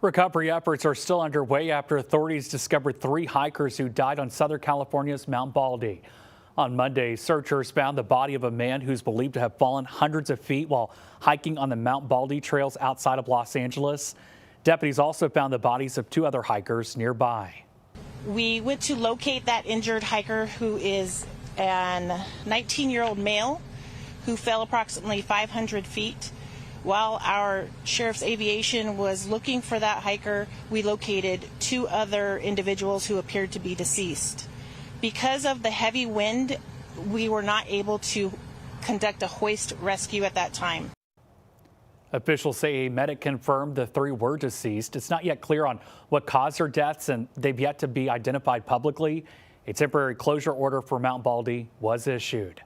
Recovery efforts are still underway after authorities discovered 3 hikers who died on Southern California's Mount Baldy. On Monday, searchers found the body of a man who's believed to have fallen hundreds of feet while hiking on the Mount Baldy trails outside of Los Angeles. Deputies also found the bodies of 2 other hikers nearby. We went to locate that injured hiker, who is an 19-year-old male who fell approximately 500 feet. While our sheriff's aviation was looking for that hiker, we located 2 other individuals who appeared to be deceased. Because of the heavy wind, we were not able to conduct a hoist rescue at that time. Officials say a medic confirmed the 3 were deceased. It's not yet clear on what caused their deaths, and they've yet to be identified publicly. A temporary closure order for Mount Baldy was issued.